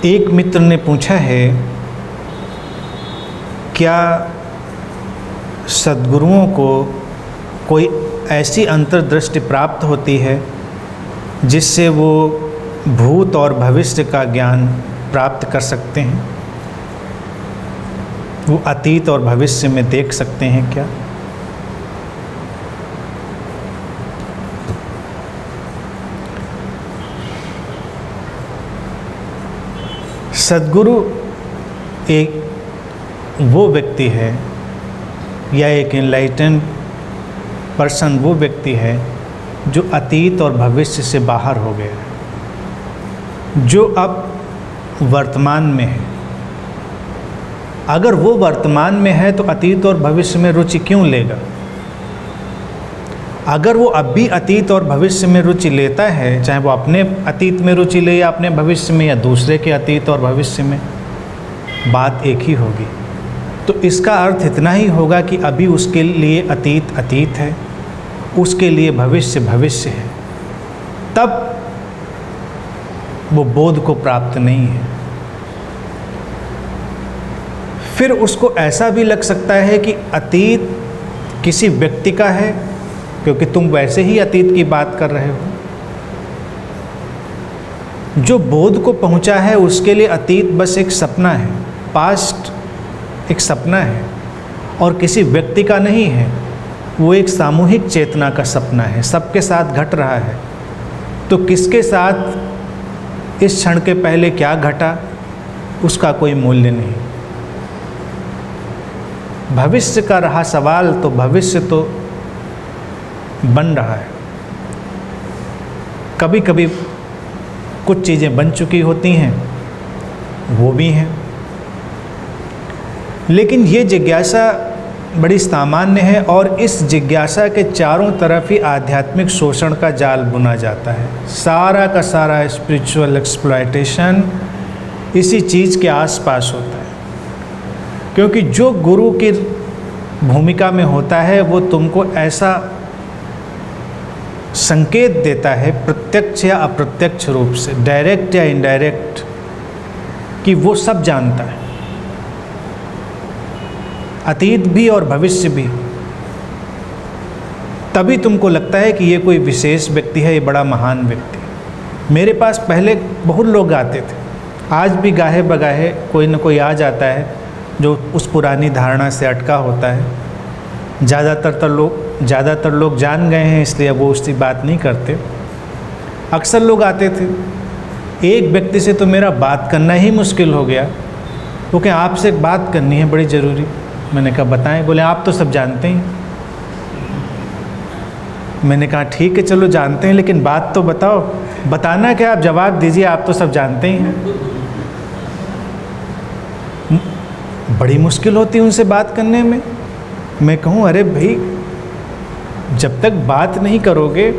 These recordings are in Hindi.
एक मित्र ने पूछा है, क्या सद्गुरुओं को कोई ऐसी अंतर्दृष्टि प्राप्त होती है जिससे वो भूत और भविष्य का ज्ञान प्राप्त कर सकते हैं? वो अतीत और भविष्य में देख सकते हैं क्या? सद्गुरु एक वो व्यक्ति है या एक एनलाइटेंड पर्सन वो व्यक्ति है जो अतीत और भविष्य से बाहर हो गया है, जो अब वर्तमान में है। अगर वो वर्तमान में है तो अतीत और भविष्य में रुचि क्यों लेगा? अगर वो अब भी अतीत और भविष्य में रुचि लेता है, चाहे वो अपने अतीत में रुचि ले या अपने भविष्य में या दूसरे के अतीत और भविष्य में, बात एक ही होगी। तो इसका अर्थ इतना ही होगा कि अभी उसके लिए अतीत अतीत है, उसके लिए भविष्य भविष्य है, तब वो बोध को प्राप्त नहीं है। फिर उसको ऐसा भी लग सकता है कि अतीत किसी व्यक्ति का है, क्योंकि तुम वैसे ही अतीत की बात कर रहे हो। जो बोध को पहुंचा है उसके लिए अतीत बस एक सपना है, पास्ट एक सपना है और किसी व्यक्ति का नहीं है। वो एक सामूहिक चेतना का सपना है, सबके साथ घट रहा है। तो किसके साथ इस क्षण के पहले क्या घटा, उसका कोई मूल्य नहीं। भविष्य का रहा सवाल, तो भविष्य तो बन रहा है। कभी कभी कुछ चीज़ें बन चुकी होती हैं, वो भी हैं, लेकिन ये जिज्ञासा बड़ी सामान्य है और इस जिज्ञासा के चारों तरफ ही आध्यात्मिक शोषण का जाल बुना जाता है। सारा का सारा स्पिरिचुअल एक्सप्लॉयटेशन इसी चीज़ के आसपास होता है, क्योंकि जो गुरु की भूमिका में होता है वो तुमको ऐसा संकेत देता है, प्रत्यक्ष या अप्रत्यक्ष रूप से, डायरेक्ट या इनडायरेक्ट, कि वो सब जानता है, अतीत भी और भविष्य भी। तभी तुमको लगता है कि ये कोई विशेष व्यक्ति है, ये बड़ा महान व्यक्ति है। मेरे पास पहले बहुत लोग आते थे, आज भी गाहे बगाहे कोई न कोई आ जाता है जो उस पुरानी धारणा से अटका होता है। ज़्यादातर लोग जान गए हैं, इसलिए वो उसकी बात नहीं करते। अक्सर लोग आते थे, एक व्यक्ति से तो मेरा बात करना ही मुश्किल हो गया। वो क्या, आपसे एक बात करनी है बड़ी ज़रूरी। मैंने कहा बताएं। बोले आप तो सब जानते हैं। मैंने कहा ठीक है चलो जानते हैं, लेकिन बात तो बताओ। बताना क्या, आप जवाब दीजिए, आप तो सब जानते ही हैं। बड़ी मुश्किल होती है उनसे बात करने में। मैं कहूँ अरे भाई, जब तक बात नहीं करोगे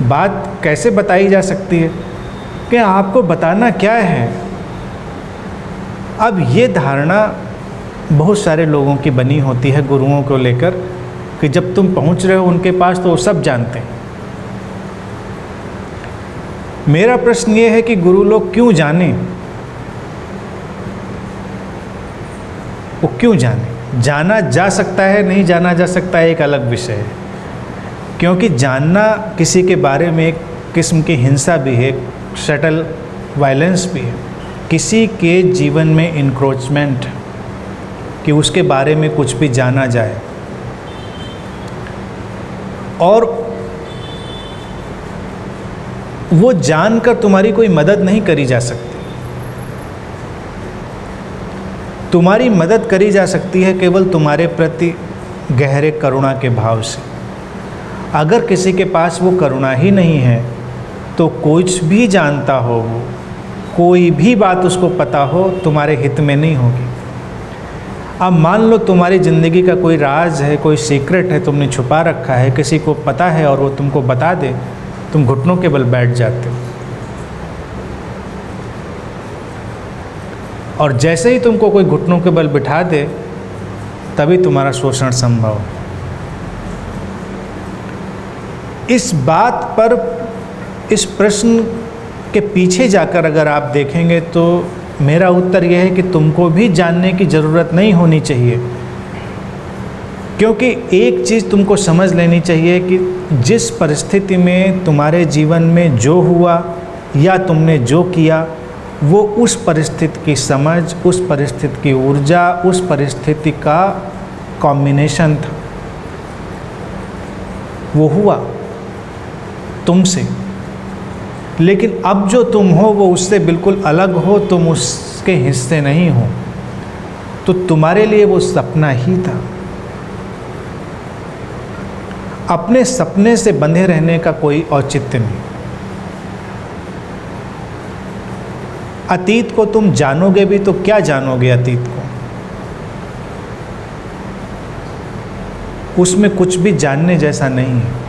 बात कैसे बताई जा सकती है, कि आपको बताना क्या है। अब ये धारणा बहुत सारे लोगों की बनी होती है गुरुओं को लेकर, कि जब तुम पहुंच रहे हो उनके पास तो वो सब जानते हैं। मेरा प्रश्न ये है कि गुरु लोग क्यों जाने, वो क्यों जाने? जाना जा सकता है, नहीं जाना जा सकता है, एक अलग विषय है। क्योंकि जानना किसी के बारे में एक किस्म की हिंसा भी है, सटल वायलेंस भी है, किसी के जीवन में इंक्रोचमेंट, कि उसके बारे में कुछ भी जाना जाए। और वो जानकर तुम्हारी कोई मदद नहीं करी जा सकती। तुम्हारी मदद करी जा सकती है केवल तुम्हारे प्रति गहरे करुणा के भाव से। अगर किसी के पास वो करुणा ही नहीं है तो कुछ भी जानता हो वो, कोई भी बात उसको पता हो, तुम्हारे हित में नहीं होगी। अब मान लो तुम्हारी ज़िंदगी का कोई राज है, कोई सीक्रेट है, तुमने छुपा रखा है, किसी को पता है और वो तुमको बता दे, तुम घुटनों के बल बैठ जाते हो। और जैसे ही तुमको कोई घुटनों के बल बिठा दे, तभी तुम्हारा शोषण संभव है। इस बात पर, इस प्रश्न के पीछे जाकर अगर आप देखेंगे तो मेरा उत्तर यह है कि तुमको भी जानने की ज़रूरत नहीं होनी चाहिए, क्योंकि एक चीज़ तुमको समझ लेनी चाहिए कि जिस परिस्थिति में तुम्हारे जीवन में जो हुआ या तुमने जो किया, वो उस परिस्थिति की समझ, उस परिस्थिति की ऊर्जा, उस परिस्थिति का कॉम्बिनेशन था। वो हुआ तुमसे, लेकिन अब जो तुम हो वो उससे बिल्कुल अलग हो, तुम उसके हिस्से नहीं हो। तो तुम्हारे लिए वो सपना ही था। अपने सपने से बंधे रहने का कोई औचित्य नहीं। अतीत को तुम जानोगे भी तो क्या जानोगे अतीत को? उसमें कुछ भी जानने जैसा नहीं है।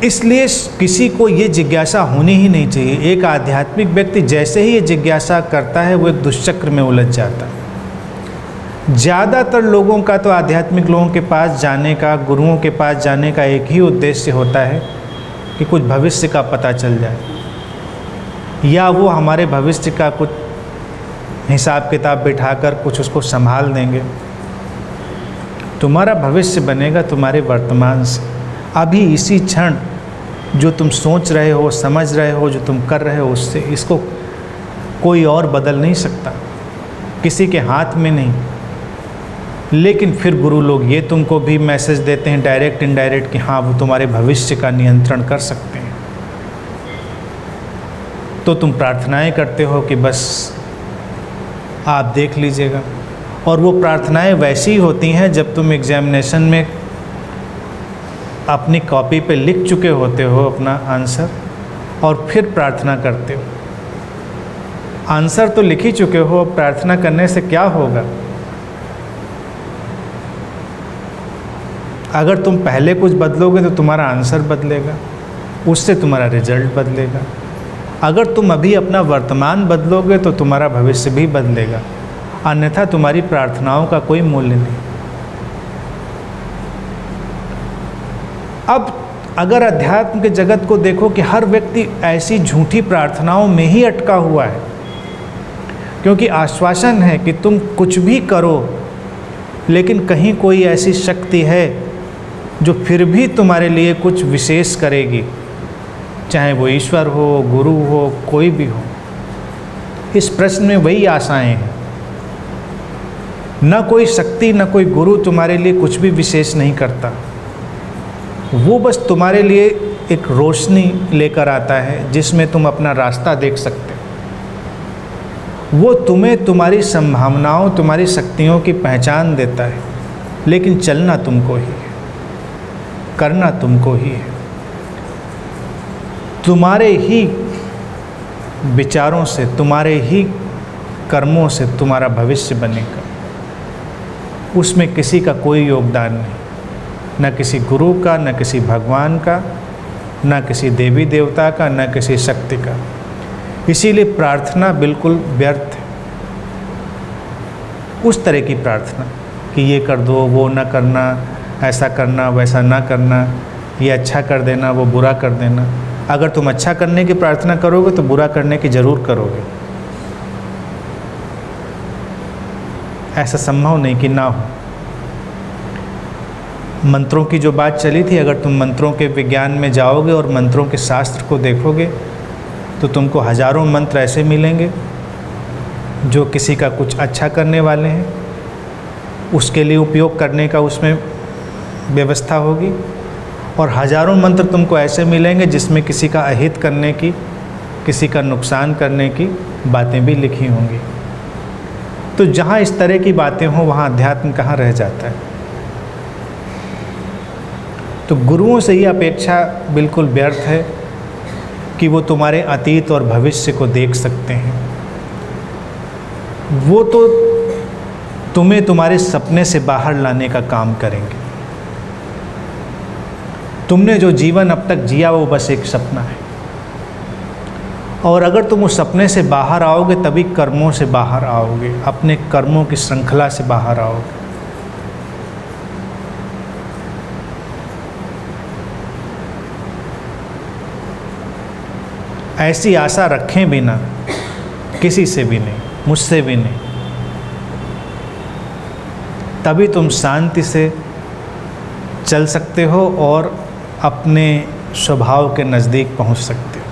इसलिए किसी को ये जिज्ञासा होनी ही नहीं चाहिए। एक आध्यात्मिक व्यक्ति जैसे ही ये जिज्ञासा करता है वो एक दुष्चक्र में उलझ जाता है। ज़्यादातर लोगों का तो आध्यात्मिक लोगों के पास जाने का, गुरुओं के पास जाने का एक ही उद्देश्य होता है कि कुछ भविष्य का पता चल जाए, या वो हमारे भविष्य का कुछ हिसाब किताब बिठाकर कुछ उसको संभाल देंगे। तुम्हारा भविष्य बनेगा तुम्हारे वर्तमान से। अभी इसी क्षण जो तुम सोच रहे हो, समझ रहे हो, जो तुम कर रहे हो, उससे इसको कोई और बदल नहीं सकता, किसी के हाथ में नहीं। लेकिन फिर गुरु लोग ये तुमको भी मैसेज देते हैं डायरेक्ट इनडायरेक्ट कि हाँ वो तुम्हारे भविष्य का नियंत्रण कर सकते हैं। तो तुम प्रार्थनाएं करते हो कि बस आप देख लीजिएगा, और वो प्रार्थनाएं वैसी होती हैं जब तुम एग्जामिनेशन में अपनी कॉपी पे लिख चुके होते हो अपना आंसर और फिर प्रार्थना करते हो। आंसर तो लिख ही चुके हो, प्रार्थना करने से क्या होगा? अगर तुम पहले कुछ बदलोगे तो तुम्हारा आंसर बदलेगा, उससे तुम्हारा रिजल्ट बदलेगा। अगर तुम अभी अपना वर्तमान बदलोगे तो तुम्हारा भविष्य भी बदलेगा, अन्यथा तुम्हारी प्रार्थनाओं का कोई मूल्य नहीं। अब अगर अध्यात्म के जगत को देखो कि हर व्यक्ति ऐसी झूठी प्रार्थनाओं में ही अटका हुआ है, क्योंकि आश्वासन है कि तुम कुछ भी करो, लेकिन कहीं कोई ऐसी शक्ति है जो फिर भी तुम्हारे लिए कुछ विशेष करेगी, चाहे वो ईश्वर हो, गुरु हो, कोई भी हो। इस प्रश्न में वही आशाएं हैं। न कोई शक्ति न कोई गुरु तुम्हारे लिए कुछ भी विशेष नहीं करता, वो बस तुम्हारे लिए एक रोशनी लेकर आता है जिसमें तुम अपना रास्ता देख सकते हो। वो तुम्हें तुम्हारी संभावनाओं, तुम्हारी शक्तियों की पहचान देता है, लेकिन चलना तुमको ही है, करना तुमको ही है। तुम्हारे ही विचारों से, तुम्हारे ही कर्मों से तुम्हारा भविष्य बनेगा। उसमें किसी का कोई योगदान नहीं, न किसी गुरु का, न किसी भगवान का, न किसी देवी देवता का, न किसी शक्ति का। इसीलिए प्रार्थना बिल्कुल व्यर्थ है। उस तरह की प्रार्थना कि ये कर दो, वो न करना, ऐसा करना, वैसा ना करना, ये अच्छा कर देना, वो बुरा कर देना। अगर तुम अच्छा करने की प्रार्थना करोगे तो बुरा करने की ज़रूर करोगे। ऐसा संभव नहीं कि ना हो। मंत्रों की जो बात चली थी, अगर तुम मंत्रों के विज्ञान में जाओगे और मंत्रों के शास्त्र को देखोगे तो तुमको हजारों मंत्र ऐसे मिलेंगे जो किसी का कुछ अच्छा करने वाले हैं, उसके लिए उपयोग करने का उसमें व्यवस्था होगी, और हजारों मंत्र तुमको ऐसे मिलेंगे जिसमें किसी का अहित करने की, किसी का नुकसान करने की बातें भी लिखी होंगी। तो जहाँ इस तरह की बातें हों वहाँ अध्यात्म कहाँ रह जाता है। तो गुरुओं से ये अपेक्षा बिल्कुल व्यर्थ है कि वो तुम्हारे अतीत और भविष्य को देख सकते हैं। वो तो तुम्हें तुम्हारे सपने से बाहर लाने का काम करेंगे। तुमने जो जीवन अब तक जिया वो बस एक सपना है, और अगर तुम उस सपने से बाहर आओगे तभी कर्मों से बाहर आओगे, अपने कर्मों की श्रृंखला से बाहर आओगे। ऐसी आशा रखें भी ना, किसी से भी नहीं, मुझसे भी नहीं। तभी तुम शांति से चल सकते हो और अपने स्वभाव के नज़दीक पहुंच सकते हो।